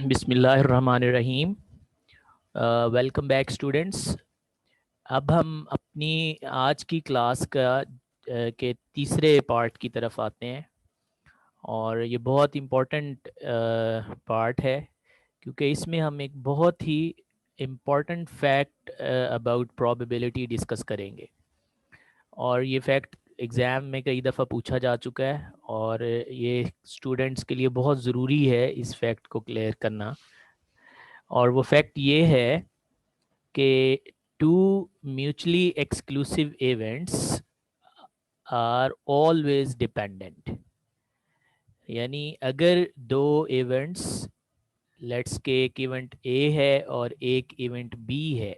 बिस्मिल्लाहिर्रहमानिर्रहीम। Welcome back students. अब हम अपनी आज की क्लास के तीसरे पार्ट की तरफ आते हैं और ये बहुत इम्पोर्टेंट पार्ट है क्योंकि इसमें हम एक बहुत ही important fact about probability discuss करेंगे और ये फैक्ट एग्ज़ाम में कई दफ़ा पूछा जा चुका है और ये स्टूडेंट्स के लिए बहुत ज़रूरी है इस फैक्ट को क्लियर करना। और वो फैक्ट ये है कि two mutually exclusive events are always dependent. यानी अगर दो इवेंट्स, लेट्स के एक इवेंट ए है और एक इवेंट बी है,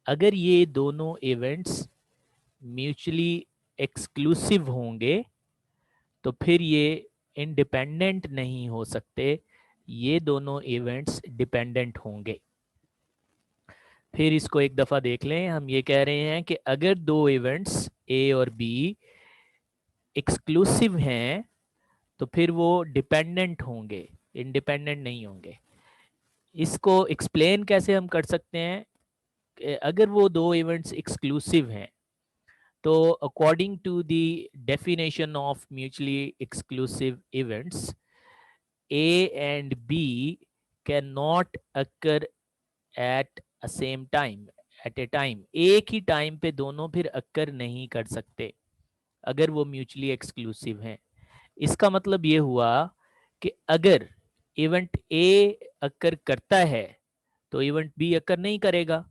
अगर ये दोनों इवेंट्स म्यूचुअली एक्सक्लूसिव होंगे तो फिर ये इंडिपेंडेंट नहीं हो सकते, ये दोनों इवेंट्स डिपेंडेंट होंगे। फिर इसको एक दफ़ा देख लें। हम ये कह रहे हैं कि अगर दो इवेंट्स ए और बी एक्सक्लूसिव हैं तो फिर वो डिपेंडेंट होंगे, इंडिपेंडेंट नहीं होंगे। इसको एक्सप्लेन कैसे हम कर सकते हैं कि अगर वो दो इवेंट्स एक्सक्लूसिव हैं तो according to the definition of mutually exclusive events, A and B can not occur at a same time, at a time. एक ही टाइम पे दोनों फिर अक्कर नहीं कर सकते अगर वो म्यूचुअली एक्सक्लूसिव हैं। इसका मतलब ये हुआ कि अगर इवेंट ए अक्कर करता है तो इवेंट बी अक्कर नहीं करेगा,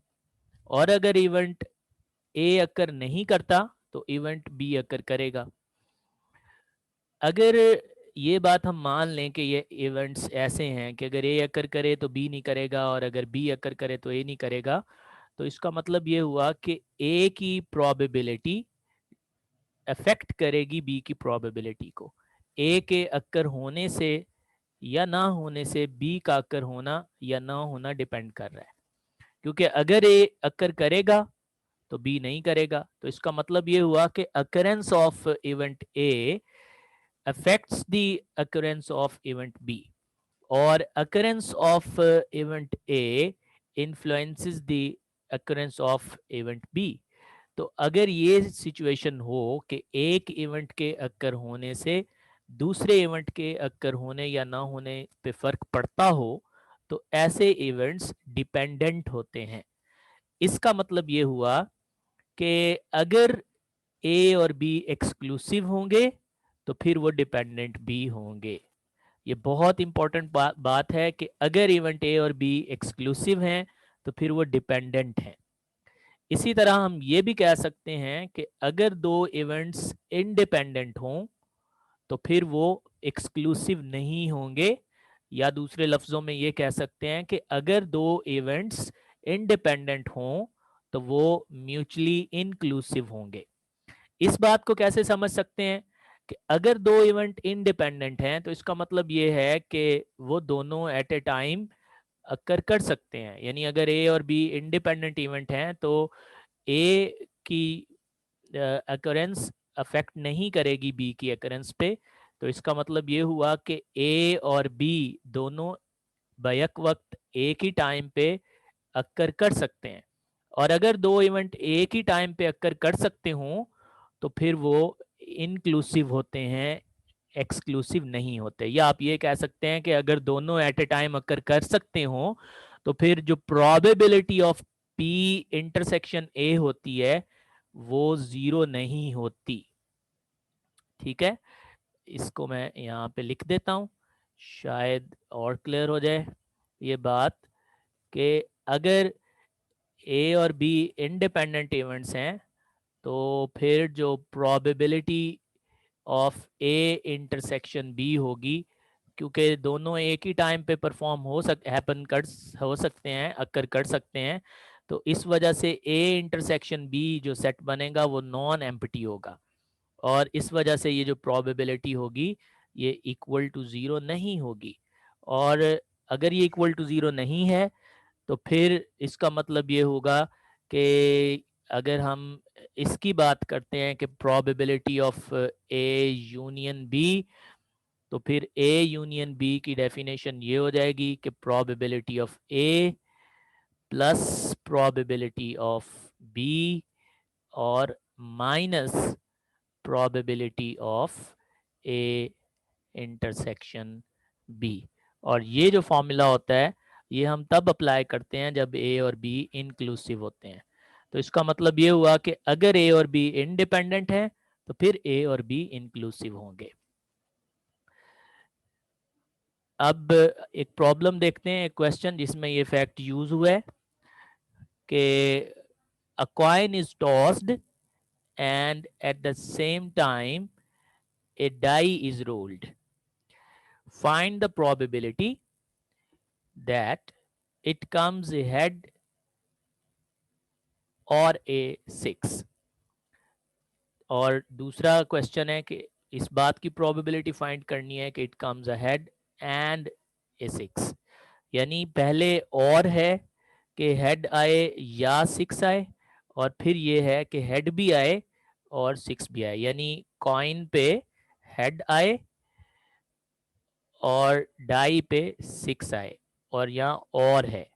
और अगर इवेंट ए अक्कर नहीं करता तो इवेंट बी अक्कर करेगा। अगर ये बात हम मान लें कि ये इवेंट्स ऐसे हैं कि अगर ए अक्कर करे तो बी नहीं करेगा और अगर बी अक्कर करे तो ए नहीं करेगा, तो इसका मतलब ये हुआ कि ए की प्रोबेबिलिटी अफेक्ट करेगी बी की प्रोबेबिलिटी को। ए के अक्कर होने से या ना होने से बी का अक्कर होना या ना होना डिपेंड कर रहा है, क्योंकि अगर ए अक्कर करेगा तो बी नहीं करेगा। तो इसका मतलब ये हुआ कि occurrence of event A affects the occurrence of event B, और occurrence of event A influences the occurrence of event B। तो अगर ये सिचुएशन हो कि एक इवेंट के अक्कर होने से दूसरे इवेंट के अक्कर होने या ना होने पे फर्क पड़ता हो तो ऐसे इवेंट्स डिपेंडेंट होते हैं। इसका मतलब ये हुआ कि अगर ए और बी एक्सक्लूसिव होंगे तो फिर वो डिपेंडेंट भी होंगे। ये बहुत इंपॉर्टेंट बात है कि अगर इवेंट ए और बी एक्सक्लूसिव हैं तो फिर वो डिपेंडेंट हैं। इसी तरह हम ये भी कह सकते हैं कि अगर दो इवेंट्स इंडिपेंडेंट हों तो फिर वो एक्सक्लूसिव नहीं होंगे, या दूसरे लफ्ज़ों में ये कह सकते हैं कि अगर दो इवेंट्स इंडिपेंडेंट हों तो वो म्यूचुअली इंक्लूसिव होंगे। इस बात को कैसे समझ सकते हैं कि अगर दो इवेंट इंडिपेंडेंट हैं तो इसका मतलब ये है कि वो दोनों एट ए टाइम अकर कर सकते हैं। यानी अगर ए और बी इंडिपेंडेंट इवेंट हैं तो ए की अकरेंस अफेक्ट नहीं करेगी बी की अकरेंस पे। तो इसका मतलब ये हुआ कि ए और बी दोनों बैक वक्त एक ही टाइम पे अक्कर कर सकते हैं, और अगर दो इवेंट एक ही टाइम पे अक्कर कर सकते हों तो फिर वो इंक्लूसिव होते हैं, एक्सक्लूसिव नहीं होते। या आप ये कह सकते हैं कि अगर दोनों एट ए टाइम अक्कर कर सकते हों तो फिर जो probability of P intersection A होती है वो ज़ीरो नहीं होती। ठीक है, इसको मैं यहाँ पे लिख देता हूँ, शायद और क्लियर हो जाए ये बात कि अगर ए और बी इंडिपेंडेंट इवेंट्स हैं तो फिर जो probability of A intersection B होगी, क्योंकि दोनों एक ही टाइम पे परफॉर्म हो सकते हैं, अक्कर कर सकते हैं, तो इस वजह से ए इंटरसेक्शन बी जो सेट बनेगा वो नॉन एम्प्टी होगा, और इस वजह से ये जो प्रोबेबिलिटी होगी ये इक्वल टू ज़ीरो नहीं होगी। और अगर ये इक्वल टू ज़ीरो नहीं है तो फिर इसका मतलब ये होगा कि अगर हम इसकी बात करते हैं कि probability of A union B तो फिर ए यूनियन बी की डेफिनेशन ये हो जाएगी कि probability of A plus probability of B और minus probability of A intersection B. और ये जो फॉर्मूला होता है ये हम तब अप्लाई करते हैं जब ए और बी इंक्लूसिव होते हैं। तो इसका मतलब ये हुआ कि अगर ए और बी इंडिपेंडेंट है तो फिर ए और बी इंक्लूसिव होंगे। अब एक प्रॉब्लम देखते हैं, एक क्वेश्चन जिसमें ये फैक्ट यूज हुआ है कि अ coin is tossed and at the same time a die is rolled. Find the probability that it comes a head or a six. और दूसरा क्वेश्चन है कि इस बात की प्रोबेबिलिटी फाइंड करनी है कि it comes ahead and A six. यानी पहले और है कि हेड आए या सिक्स आए, और फिर ये है कि हेड भी आए और सिक्स भी आए। यानी कॉइन पे हेड आए और डाई पे सिक्स आए, और यहाँ और है,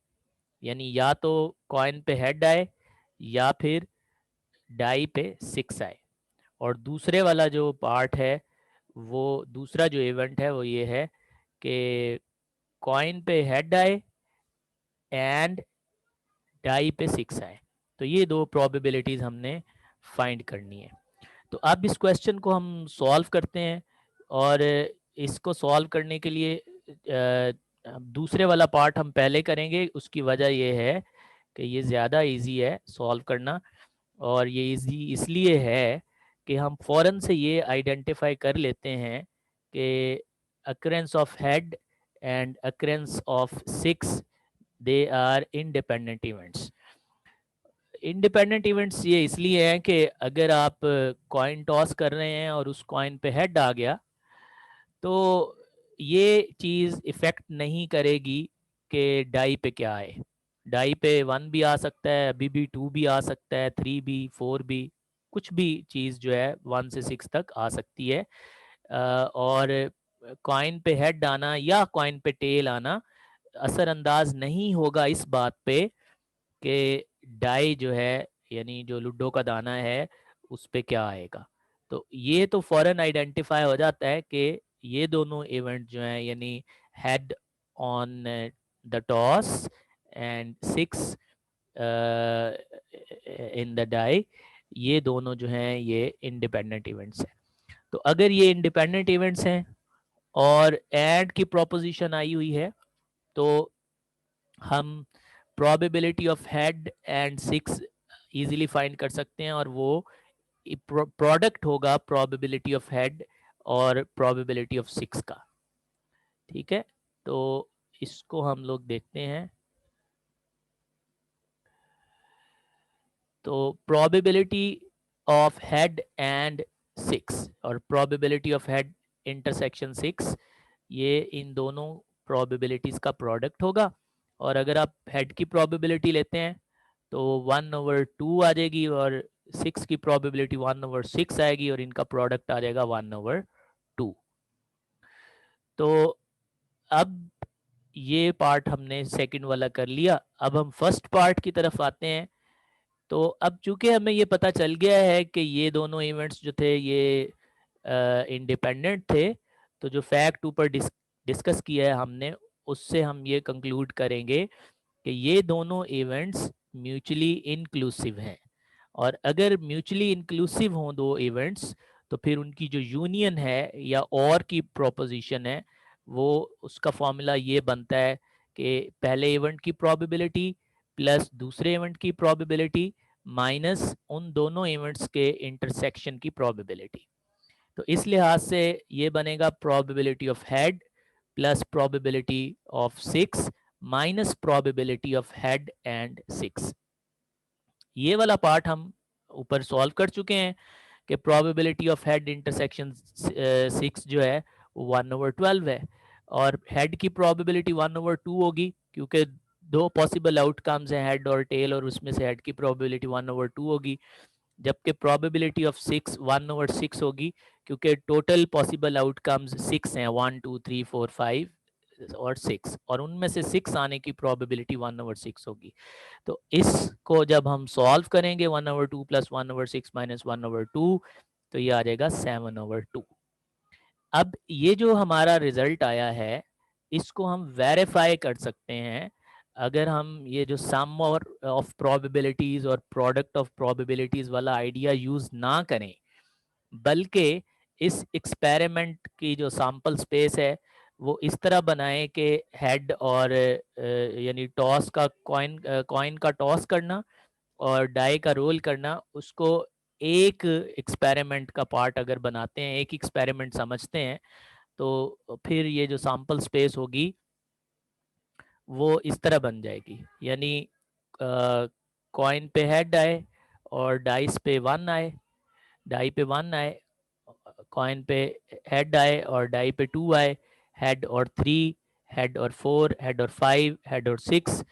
यानी या तो कॉइन पे हेड आए या फिर डाई पे सिक्स आए। और दूसरे वाला जो पार्ट है, वो दूसरा जो इवेंट है वो ये है कि कॉइन पे हेड आए एंड डाई पे सिक्स आए। तो ये दो प्रोबेबिलिटीज हमने फाइंड करनी है। तो अब इस क्वेश्चन को हम सॉल्व करते हैं, और इसको सॉल्व करने के लिए दूसरे वाला पार्ट हम पहले करेंगे। उसकी वजह ये है कि ये ज़्यादा इजी है सॉल्व करना, और ये इजी इसलिए है कि हम फ़ौरन से ये आइडेंटिफाई कर लेते हैं कि occurrence of head and occurrence of six, they are independent events. Independent events ये इसलिए हैं कि अगर आप कॉइन टॉस कर रहे हैं और उस कॉइन पे हेड आ गया तो ये चीज़ इफ़ेक्ट नहीं करेगी कि डाई पे क्या आए। डाई पे वन भी आ सकता है, अभी भी टू भी आ सकता है, थ्री भी, फोर भी, कुछ भी चीज़ जो है वन से सिक्स तक आ सकती है। और कॉइन पे हेड आना या कॉइन पे टेल आना असरअंदाज नहीं होगा इस बात पे कि डाई जो है, यानी जो लूडो का दाना है, उस पे क्या आएगा। तो ये तो फौरन आइडेंटिफाई हो जाता है कि ये दोनों इवेंट जो हैं, यानी head on the toss and six in the die, ये दोनों जो हैं ये इंडिपेंडेंट इवेंट्स हैं। तो अगर ये इंडिपेंडेंट इवेंट्स हैं और एंड की प्रोपोजिशन आई हुई है, तो हम probability of head and six easily find कर सकते हैं, और वो प्रोडक्ट होगा प्रोबेबिलिटी ऑफ हेड और प्रोबेबिलिटी ऑफ सिक्स का। ठीक है, तो इसको हम लोग देखते हैं। तो probability of head and six और probability of head intersection six, ये इन दोनों प्रोबेबिलिटीज का प्रोडक्ट होगा। और अगर आप हेड की प्रोबेबिलिटी लेते हैं तो 1/2 आ जाएगी, और सिक्स की प्रोबेबिलिटी 1/6 आएगी, और इनका प्रोडक्ट आ जाएगा 1/2। तो अब ये पार्ट हमने सेकंड वाला कर लिया। अब हम फर्स्ट पार्ट की तरफ आते हैं। तो अब चूंकि हमें ये पता चल गया है कि ये दोनों इवेंट्स जो थे ये इंडिपेंडेंट थे, तो जो फैक्ट ऊपर डिस्कस किया है हमने, उससे हम ये कंक्लूड करेंगे कि ये दोनों इवेंट्स म्यूचुअली इंक्लूसिव हैं। और अगर म्यूचुअली इंक्लूसिव हों दो इवेंट्स, तो फिर उनकी जो यूनियन है या और की प्रोपोजिशन है, वो उसका फॉर्मूला ये बनता है कि पहले इवेंट की प्रोबेबिलिटी प्लस दूसरे इवेंट की प्रोबेबिलिटी माइनस उन दोनों इवेंट्स के इंटरसेक्शन की प्रोबेबिलिटी। तो इस लिहाज से ये बनेगा probability of head plus probability of six minus probability of head and six. ये वाला पार्ट हम ऊपर सॉल्व कर चुके हैं कि probability of head intersection six जो है वो 1/12 है, और हेड की प्रोबेबिलिटी 1/2 होगी, क्योंकि दो पॉसिबल आउटकम्स हैं हेड और टेल, और उसमें से हेड की प्रोबेबिलिटी 1/2 होगी। जबकि प्रोबेबिलिटी ऑफ 6 1/6 होगी, क्योंकि टोटल पॉसिबल आउटकम्स 6 हैं, 1 2 3 4 5 और 6, और उनमें से 6 आने की प्रोबेबिलिटी 1/6 होगी। तो इसको जब हम सॉल्व करेंगे 1/2 प्लस 1/6 माइनस 1/2, तो ये आ जाएगा 7/2। अब ये जो हमारा रिजल्ट आया है, इसको हम वेरीफाई कर सकते हैं अगर हम ये जो सम और ऑफ प्रोबेबिलिटीज और प्रोडक्ट ऑफ प्रोबेबिलिटीज वाला आइडिया यूज ना करें, बल्कि इस एक्सपेरिमेंट की जो सैंपल स्पेस है वो इस तरह बनाएं कि हेड और यानी टॉस का कॉइन का टॉस करना और डाई का रोल करना, उसको एक एक्सपेरिमेंट का पार्ट अगर बनाते हैं, एक एक्सपेरिमेंट समझते हैं, तो फिर ये जो सैंपल स्पेस होगी वो इस तरह बन जाएगी। यानी कॉइन पे हेड आए और डाइस पे 1 आए, डाई पे 1 आए, कॉइन पे हेड आए और डाई पे 2 आए, हेड और 3, हेड और 4, हेड और 5, हेड और 6,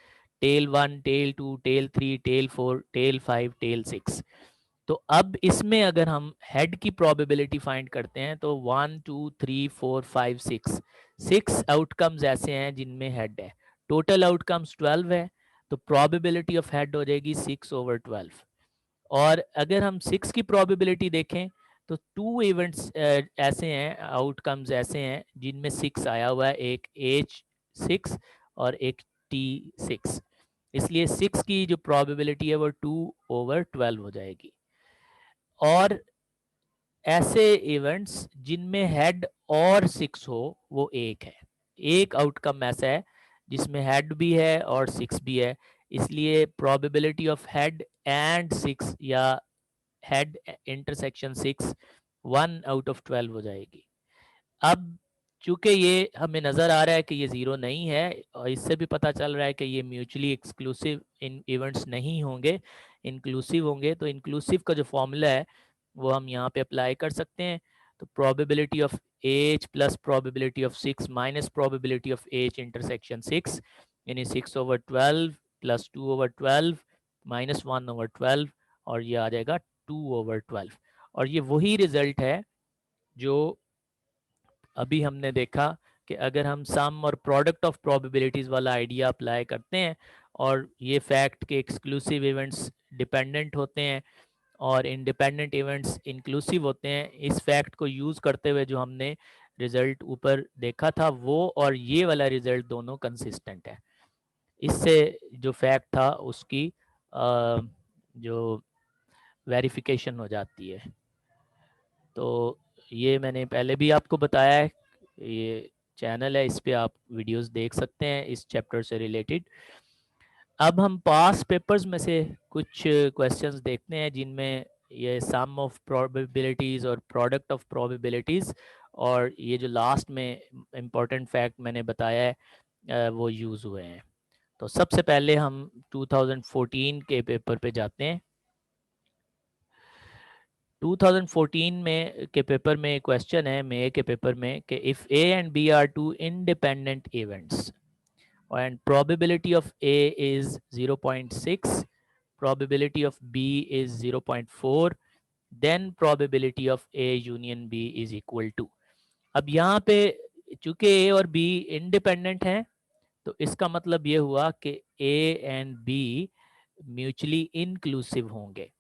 tail 1, tail 2, tail 3, tail 4, tail 5, tail 6। तो अब इसमें अगर हम हेड की प्रोबेबिलिटी फाइंड करते हैं तो 1 2 3 4 5 6, 6 आउटकम्स ऐसे हैं जिनमें हेड है। टोटल आउटकम्स 12 है, तो प्रोबेबिलिटी ऑफ हेड हो जाएगी 6/12। और अगर हम 6 की प्रोबेबिलिटी देखें तो 2 इवेंट्स ऐसे हैं, आउटकम्स ऐसे हैं जिनमें 6 आया हुआ है, एक H6 और एक T6। इसलिए 6 की जो प्रोबेबिलिटी है वो 2/12 हो जाएगी। और ऐसे इवेंट्स जिनमें हेड और 6 हो वो एक है। एक आउटकम ऐसा है जिसमें हेड भी है और 6 भी है, इसलिए प्रोबेबिलिटी ऑफ हेड एंड 6 या हेड इंटरसेक्शन 6 1/12 हो जाएगी। अब चूंकि ये हमें नज़र आ रहा है कि ये ज़ीरो नहीं है, और इससे भी पता चल रहा है कि ये म्यूचुअली एक्सक्लूसिव इन इवेंट्स नहीं होंगे, इंक्लूसिव होंगे, तो इंक्लूसिव का जो फॉर्मूला है वो हम यहाँ पे अप्लाई कर सकते हैं। तो probability of H plus probability of 6 minus probability of H intersection 6, यानी 6/12 प्लस 2/12 माइनस 1/12, और ये आ जाएगा 2/12। और ये वही रिजल्ट है जो अभी हमने देखा कि अगर हम सम और प्रोडक्ट ऑफ प्रोबेबिलिटीज वाला आइडिया अप्लाई करते हैं और ये फैक्ट के एक्सक्लूसिव इवेंट्स डिपेंडेंट होते हैं और इंडिपेंडेंट इवेंट्स इंक्लूसिव होते हैं, इस फैक्ट को यूज़ करते हुए जो हमने रिजल्ट ऊपर देखा था वो और ये वाला रिजल्ट दोनों कंसिस्टेंट है। इससे जो फैक्ट था उसकी जो वेरिफिकेशन हो जाती है। तो ये मैंने पहले भी आपको बताया है, ये चैनल है, इस पे आप वीडियोस देख सकते हैं इस चैप्टर से रिलेटेड। अब हम पास पेपर्स में से कुछ क्वेश्चंस देखते हैं जिनमें ये सम ऑफ प्रोबेबिलिटीज और प्रोडक्ट ऑफ प्रोबेबिलिटीज और ये जो लास्ट में इम्पोर्टेंट फैक्ट मैंने बताया है वो यूज़ हुए हैं। तो सबसे पहले हम 2014 के पेपर पे जाते हैं। 2014 में के पेपर में क्वेश्चन है, मई के पेपर में, कि if A and B are two independent events and probability of A is 0.6, probability of B is 0.4, then probability of A union B is equal to। अब यहाँ पे चूंकि A और B इंडिपेंडेंट हैं तो इसका मतलब ये हुआ कि A and B mutually inclusive होंगे,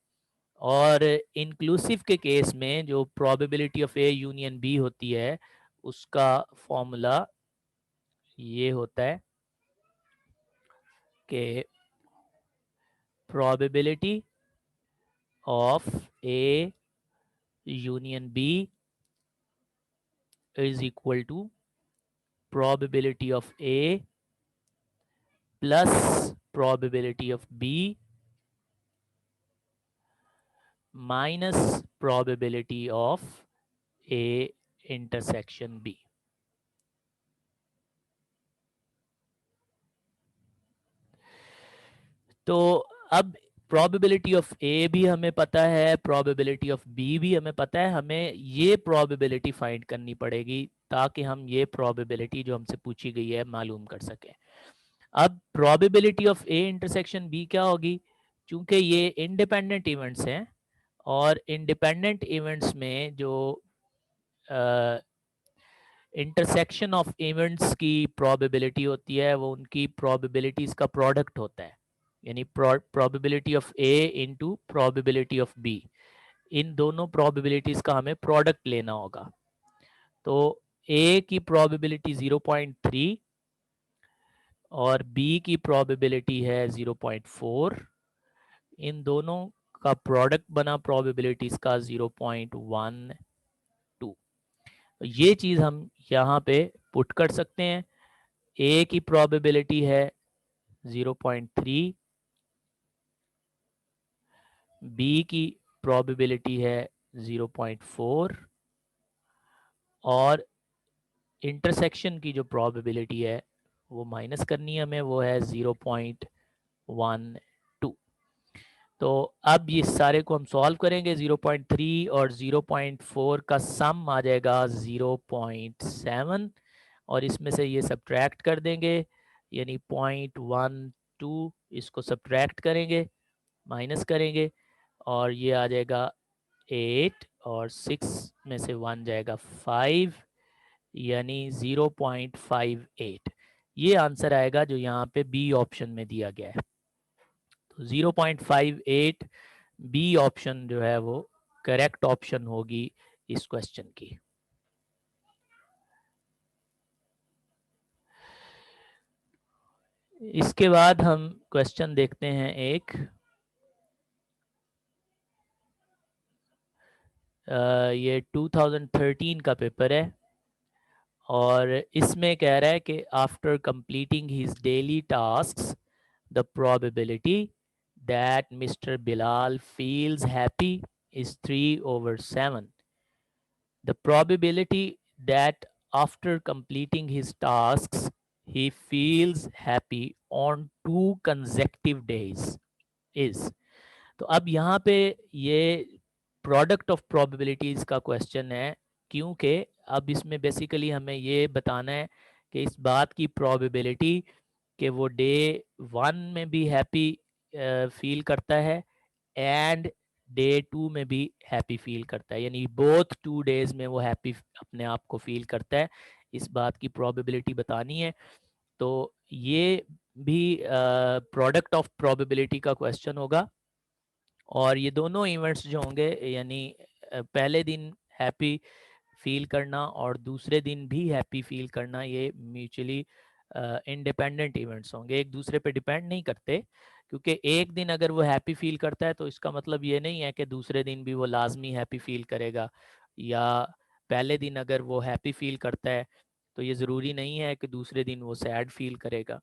और इंक्लूसिव के केस में जो probability of A union B होती है उसका फॉर्मूला ये होता है कि probability of A union B is equal to probability of A plus probability of B minus probability of A intersection B. तो अब प्रोबेबिलिटी ऑफ ए भी हमें पता है, प्रोबेबिलिटी ऑफ बी भी हमें पता है, हमें ये प्रोबेबिलिटी फाइंड करनी पड़ेगी ताकि हम ये प्रोबेबिलिटी जो हमसे पूछी गई है मालूम कर सकें। अब probability of A intersection B क्या होगी, चूंकि ये इंडिपेंडेंट इवेंट्स हैं और इंडिपेंडेंट इवेंट्स में जो इंटरसेक्शन ऑफ इवेंट्स की प्रोबेबिलिटी होती है वो उनकी प्रोबेबिलिटीज का प्रोडक्ट होता है, यानी probability of A into probability of B. इन दोनों प्रोबेबिलिटीज का हमें प्रोडक्ट लेना होगा। तो ए की प्रोबेबिलिटी 0.3 और बी की प्रोबेबिलिटी है 0.4। इन दोनों का प्रोडक्ट बना प्रोबेबिलिटीज का 0.12। तो ये चीज हम यहाँ पे पुट कर सकते हैं। ए की प्रोबेबिलिटी है 0.3, बी की प्रोबेबिलिटी है 0.4 और इंटरसेक्शन की जो प्रोबेबिलिटी है वो माइनस करनी है हमें, वो है 0.12। तो अब ये सारे को हम सॉल्व करेंगे। 0.3 और 0.4 का सम आ जाएगा 0.7 और इसमें से ये सब्ट्रैक्ट कर देंगे, यानी 0.12 इसको सब्ट्रैक्ट करेंगे, माइनस करेंगे और ये आ जाएगा 8 और 6 में से 1 जाएगा 5, यानी 0.58। ये आंसर आएगा जो यहाँ पे बी ऑप्शन में दिया गया है। तो 0.58 बी ऑप्शन जो है वो करेक्ट ऑप्शन होगी इस क्वेश्चन की। इसके बाद हम क्वेश्चन देखते हैं एक, ये 2013 का पेपर है और इसमें कह रहा है कि after completing his daily tasks the probability that mister Bilal feels happy is 3/7. The probability that after completing his tasks he feels happy on 2 consecutive days is। तो अब यहाँ पे ये प्रोडक्ट ऑफ प्रोबेबिलिटीज का क्वेश्चन है, क्योंकि अब इसमें बेसिकली हमें ये बताना है कि इस बात की प्रोबेबिलिटी कि वो डे 1 में भी हैप्पी फील करता है एंड डे 2 में भी हैप्पी फील करता है, यानी बोथ 2 डेज में वो हैप्पी अपने आप को फील करता है, इस बात की प्रोबेबिलिटी बतानी है। तो ये भी प्रोडक्ट ऑफ प्रोबेबिलिटी का क्वेश्चन होगा और ये दोनों इवेंट्स जो होंगे, यानी पहले दिन हैप्पी फील करना और दूसरे दिन भी हैप्पी फील करना, ये म्यूचुअली इंडिपेंडेंट इवेंट्स होंगे, एक दूसरे पे डिपेंड नहीं करते। क्योंकि एक दिन अगर वो हैप्पी फील करता है तो इसका मतलब ये नहीं है कि दूसरे दिन भी वो लाजमी हैप्पी फील करेगा, या पहले दिन अगर वो हैप्पी फील करता है तो ये ज़रूरी नहीं है कि दूसरे दिन वो सैड फील करेगा।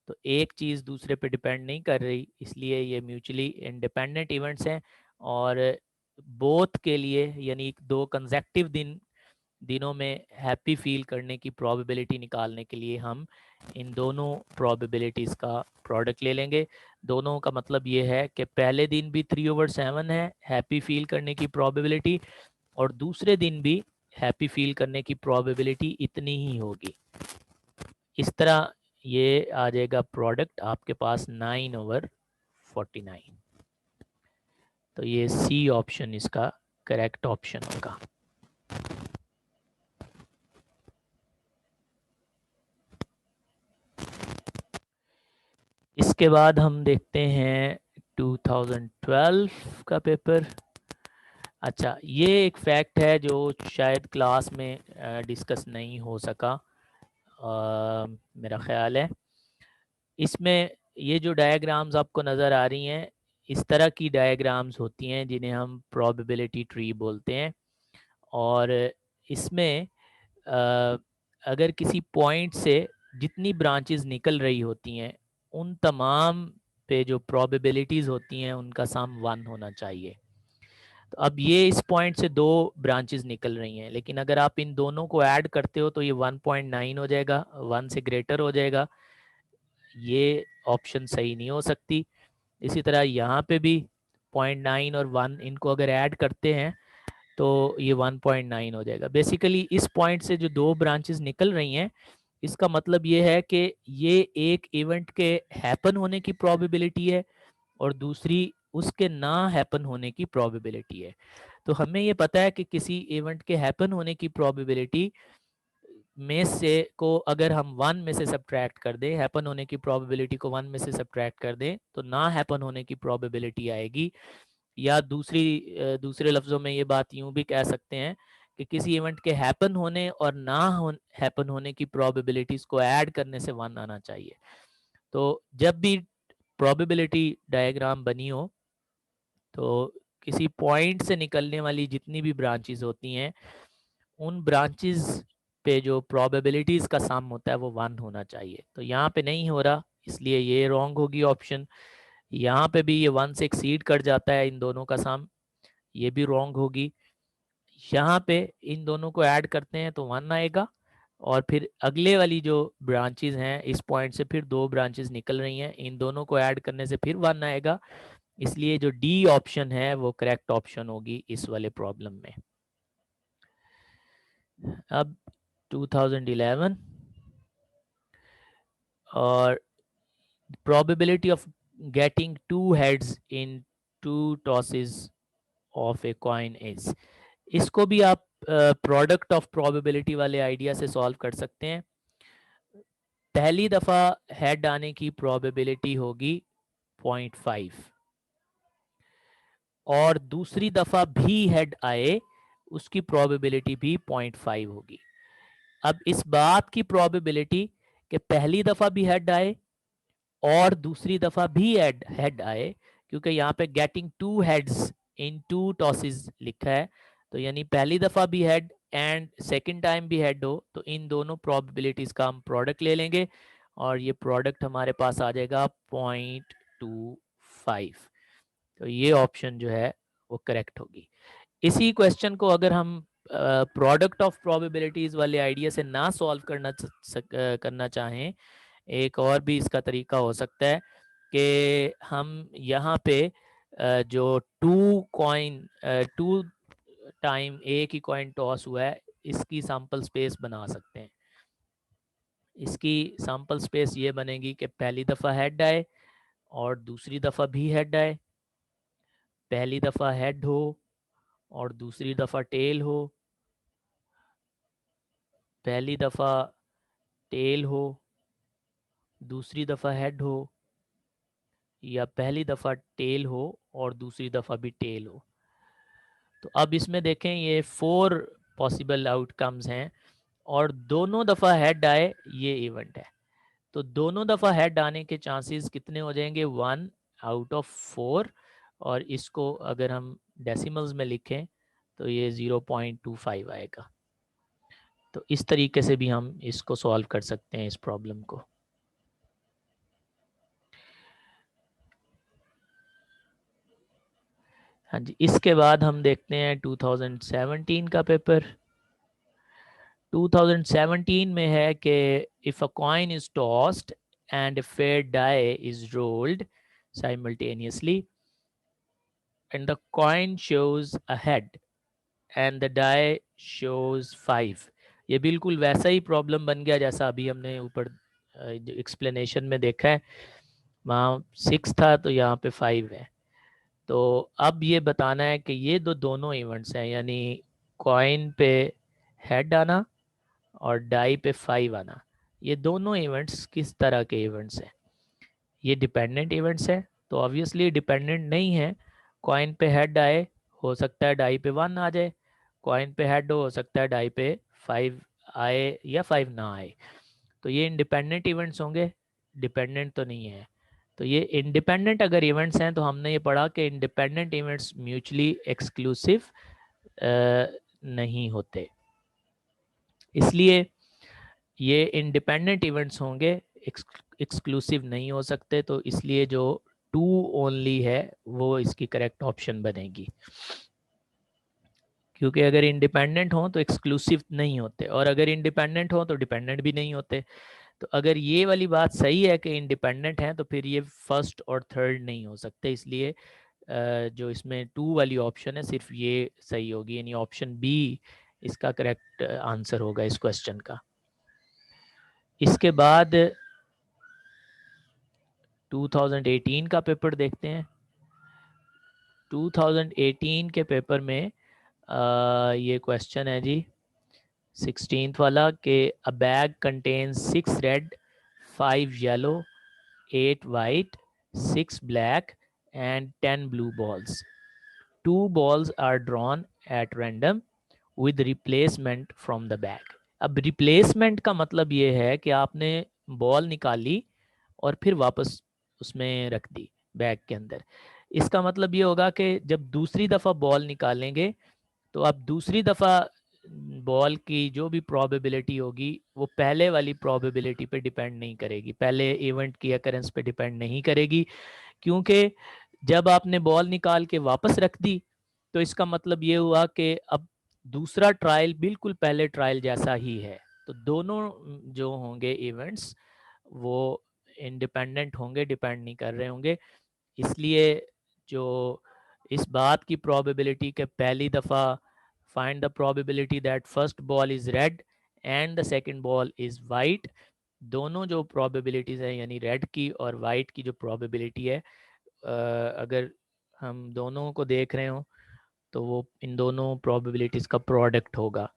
तो एक चीज़ दूसरे पे डिपेंड नहीं कर रही, इसलिए ये म्यूचुअली इंडिपेंडेंट इवेंट्स हैं और बोथ के लिए, यानी 2 कंसेक्टिव दिनों में हैप्पी फील करने की प्रोबेबिलिटी निकालने के लिए हम इन दोनों प्रोबेबिलिटीज़ का प्रोडक्ट ले लेंगे। दोनों का मतलब ये है कि पहले दिन भी 3/7 है हैप्पी फील करने की प्रोबेबिलिटी और दूसरे दिन भी हैप्पी फील करने की प्रोबेबिलिटी इतनी ही होगी। इस तरह ये आ जाएगा प्रोडक्ट आपके पास 9/49। तो ये सी ऑप्शन इसका करेक्ट ऑप्शन होगा। इसके बाद हम देखते हैं 2012 का पेपर। अच्छा, ये एक फैक्ट है जो शायद क्लास में डिस्कस नहीं हो सका, मेरा ख्याल है। इसमें ये जो डायग्राम्स आपको नज़र आ रही हैं, इस तरह की डायग्राम्स होती हैं जिन्हें हम प्रोबेबिलिटी ट्री बोलते हैं और इसमें अगर किसी पॉइंट से जितनी ब्रांचेस निकल रही होती हैं उन तमाम पे जो प्रोबेबिलिटीज़ होती हैं उनका सम 1 होना चाहिए। तो अब ये इस पॉइंट से 2 ब्रांचेस निकल रही हैं, लेकिन अगर आप इन दोनों को ऐड करते हो तो ये 1.9 हो जाएगा, 1 से ग्रेटर हो जाएगा, ये ऑप्शन सही नहीं हो सकती। इसी तरह यहाँ पे भी 0.9 और 1 इनको अगर ऐड करते हैं तो ये 1.9 हो जाएगा। बेसिकली इस पॉइंट से जो 2 ब्रांचेस निकल रही हैं इसका मतलब ये है कि ये एक इवेंट के हैपन होने की प्रोबेबिलिटी है और दूसरी उसके ना हैपन होने की प्रोबेबिलिटी है। तो हमें ये पता है कि किसी इवेंट के हैपन होने की प्रोबेबिलिटी में से को अगर हम 1 में से सब्ट्रैक्ट कर दें, हैपन होने की प्रोबेबिलिटी को 1 में से सब्ट्रैक्ट कर दें, तो ना हैपन होने की प्रोबेबिलिटी आएगी। या दूसरे लफ्ज़ों में ये बात यूं भी कह सकते हैं कि किसी इवेंट के हैपन होने और ना हैपन होने की प्रोबेबिलिटीज को ऐड करने से 1 आना चाहिए। तो जब भी प्रोबेबिलिटी डायग्राम बनी हो, तो किसी पॉइंट से निकलने वाली जितनी भी ब्रांचेस होती हैं, उन ब्रांचेस पे जो प्रोबेबिलिटीज का सम होता है वो 1 होना चाहिए। तो यहाँ पे नहीं हो रहा, इसलिए ये रॉन्ग होगी ऑप्शन। यहाँ पे भी ये 1 से एक्सीड कर जाता है इन दोनों का सम, ये भी रॉन्ग होगी। यहाँ पे इन दोनों को ऐड करते हैं तो 1 आएगा, और फिर अगले वाली जो ब्रांचेस हैं, इस पॉइंट से फिर 2 ब्रांचेस निकल रही हैं, इन दोनों को ऐड करने से फिर 1 आएगा। इसलिए जो डी ऑप्शन है वो करेक्ट ऑप्शन होगी इस वाले प्रॉब्लम में। अब 2011 और probability of getting 2 heads in 2 tosses of a coin is, इसको भी आप प्रोडक्ट ऑफ प्रोबेबिलिटी वाले आइडिया से सॉल्व कर सकते हैं। पहली दफा हेड आने की प्रोबेबिलिटी होगी 0.5, और दूसरी दफा भी हेड आए उसकी प्रोबेबिलिटी भी 0.5 होगी। अब इस बात की प्रोबेबिलिटी कि पहली दफा भी हेड आए और दूसरी दफा भी हेड आए, क्योंकि यहाँ पे गेटिंग 2 हेड्स इन 2 टॉसेस लिखा है, तो यानी पहली दफा भी हेड एंड सेकंड टाइम भी हेड हो, तो इन दोनों प्रोबेबिलिटीज का हम प्रोडक्ट ले लेंगे और ये प्रोडक्ट हमारे पास आ जाएगा 0.25। तो ये ऑप्शन जो है वो करेक्ट होगी। इसी क्वेश्चन को अगर हम प्रोडक्ट ऑफ प्रोबेबिलिटीज वाले आइडिया से ना सॉल्व करना चाहें, एक और भी इसका तरीका हो सकता है कि हम यहाँ पे जो 2 टाइम एक ही कॉइन टॉस हुआ है, इसकी सैंपल स्पेस बना सकते हैं। इसकी सैंपल स्पेस ये बनेगी कि पहली दफ़ा हेड आए और दूसरी दफ़ा भी हेड आए, पहली दफ़ा हेड हो और दूसरी दफ़ा टेल हो, पहली दफ़ा टेल हो, दूसरी दफ़ा हेड हो, या पहली दफ़ा टेल हो और दूसरी दफ़ा भी टेल हो। तो अब इसमें देखें ये 4 पॉसिबल आउटकम्स हैं और दोनों दफ़ा हेड आए ये इवेंट है। तो दोनों दफ़ा हेड आने के चांसेस कितने हो जाएंगे? 1 आउट ऑफ 4, और इसको अगर हम डेसिमल्स में लिखें तो ये 0.25 आएगा। तो इस तरीके से भी हम इसको सॉल्व कर सकते हैं इस प्रॉब्लम को। हाँ जी, इसके बाद हम देखते हैं 2017 का पेपर। 2017 में है कि if a coin is tossed and fair die is rolled simultaneously and the coin shows a head and the die shows 5। ये बिल्कुल वैसा ही प्रॉब्लम बन गया जैसा अभी हमने ऊपर एक्सप्लेनेशन में देखा है। वहाँ 6 था तो यहाँ पे 5 है। तो अब ये बताना है कि ये दोनों इवेंट्स हैं, यानी कॉइन पे हेड आना और डाई पे 5 आना, ये दोनों इवेंट्स किस तरह के इवेंट्स हैं? ये डिपेंडेंट इवेंट्स हैं, तो ऑब्वियसली डिपेंडेंट नहीं है। कॉइन पे हेड आए, हो सकता है डाई पे 1 आ जाए, कॉइन पे हेड हो सकता है डाई पे 5 आए या 5 ना आए। तो ये इंडिपेंडेंट इवेंट्स होंगे, डिपेंडेंट तो नहीं है। तो ये इंडिपेंडेंट अगर इवेंट्स हैं तो हमने ये पढ़ा कि इंडिपेंडेंट इवेंट्स म्यूचुअली एक्सक्लूसिव नहीं होते, इसलिए ये इंडिपेंडेंट इवेंट्स होंगे, एक्सक्लूसिव नहीं हो सकते। तो इसलिए जो 2 ओनली है वो इसकी करेक्ट ऑप्शन बनेगी, क्योंकि अगर इंडिपेंडेंट हो तो एक्सक्लूसिव नहीं होते, और अगर इंडिपेंडेंट हो तो डिपेंडेंट भी नहीं होते। तो अगर ये वाली बात सही है कि इंडिपेंडेंट है, तो फिर ये फर्स्ट और थर्ड नहीं हो सकते, इसलिए जो इसमें 2 वाली ऑप्शन है सिर्फ ये सही होगी, यानी ऑप्शन बी इसका करेक्ट आंसर होगा इस क्वेश्चन का। इसके बाद 2018 का पेपर देखते हैं। 2018 के पेपर में ये क्वेश्चन है जी 16th वाला कि अ bag contains 6 red 5 yellow 8 white 6 black and 10 blue balls. 2 balls are drawn at random with replacement from the bag. अब रिप्लेसमेंट का मतलब ये है कि आपने बॉल निकाली और फिर वापस उसमें रख दी बैग के अंदर. इसका मतलब ये होगा कि जब दूसरी दफ़ा बॉल निकालेंगे तो आप दूसरी दफ़ा बॉल की जो भी प्रोबेबिलिटी होगी वो पहले वाली प्रोबेबिलिटी पे डिपेंड नहीं करेगी, पहले इवेंट की अकरेंस पे डिपेंड नहीं करेगी. क्योंकि जब आपने बॉल निकाल के वापस रख दी तो इसका मतलब ये हुआ कि अब दूसरा ट्रायल बिल्कुल पहले ट्रायल जैसा ही है. तो दोनों जो होंगे इवेंट्स वो इंडिपेंडेंट होंगे, डिपेंड नहीं कर रहे होंगे. इसलिए जो इस बात की प्रोबेबिलिटी के पहली दफ़ा find the probability that first ball is red and the second ball is white, दोनों जो प्रोबेबिलिटीज़ हैं यानी रेड की और वाइट की जो प्रोबेबिलिटी है अगर हम दोनों को देख रहे हो तो वो इन दोनों प्रोबेबिलिटीज़ का प्रोडक्ट होगा.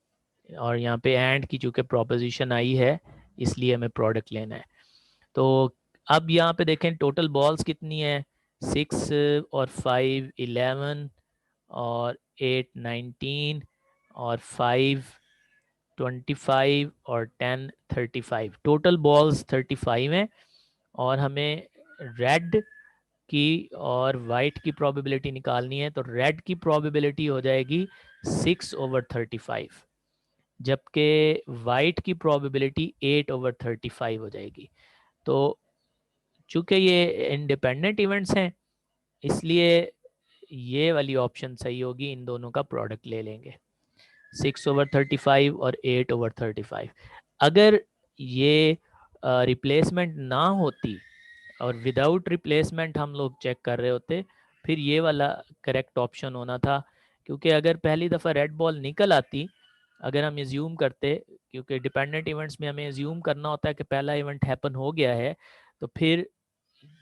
और यहाँ पे एंड की चूँकि प्रोपोजिशन आई है इसलिए हमें प्रोडक्ट लेना है. तो अब यहाँ पे देखें टोटल बॉल्स कितनी है, 6 और 5 11 और 8 19 और 5 25 और 10 35. टोटल बॉल्स 35 हैं और हमें रेड की और वाइट की प्रोबेबिलिटी निकालनी है. तो रेड की प्रोबेबिलिटी हो जाएगी 6/35 जबकि वाइट की प्रोबेबिलिटी 8/35 हो जाएगी. तो चूंकि ये इंडिपेंडेंट इवेंट्स हैं इसलिए ये वाली ऑप्शन सही होगी, इन दोनों का प्रोडक्ट ले लेंगे 6/35 और 8/35. अगर ये रिप्लेसमेंट ना होती और विदाउट रिप्लेसमेंट हम लोग चेक कर रहे होते फिर ये वाला करेक्ट ऑप्शन होना था. क्योंकि अगर पहली दफ़ा रेड बॉल निकल आती, अगर हम एज्यूम करते, क्योंकि डिपेंडेंट इवेंट्स में हमें एज्यूम करना होता है कि पहला इवेंट हैपन हो गया है, तो फिर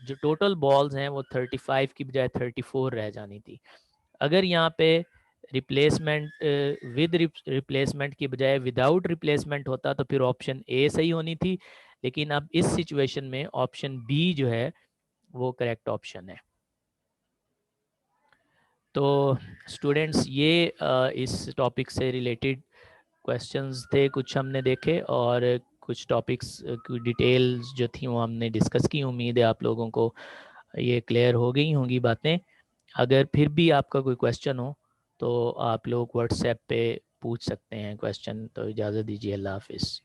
जो टोटल बॉल्स हैं वो 35 की बजाय 34 रह जानी थी. अगर यहाँ पे रिप्लेसमेंट विद रिप्लेसमेंट की बजाय विदाउट रिप्लेसमेंट होता तो फिर ऑप्शन ए सही होनी थी. लेकिन अब इस सिचुएशन में ऑप्शन बी जो है वो करेक्ट ऑप्शन है. तो स्टूडेंट्स ये इस टॉपिक से रिलेटेड क्वेश्चंस थे, कुछ हमने देखे और कुछ टॉपिक्स की डिटेल्स जो थी वो हमने डिस्कस की. उम्मीद है आप लोगों को ये क्लियर हो गई होंगी बातें. अगर फिर भी आपका कोई क्वेश्चन हो तो आप लोग व्हाट्सएप पे पूछ सकते हैं क्वेश्चन. तो इजाज़त दीजिए, अल्लाह हाफिज़.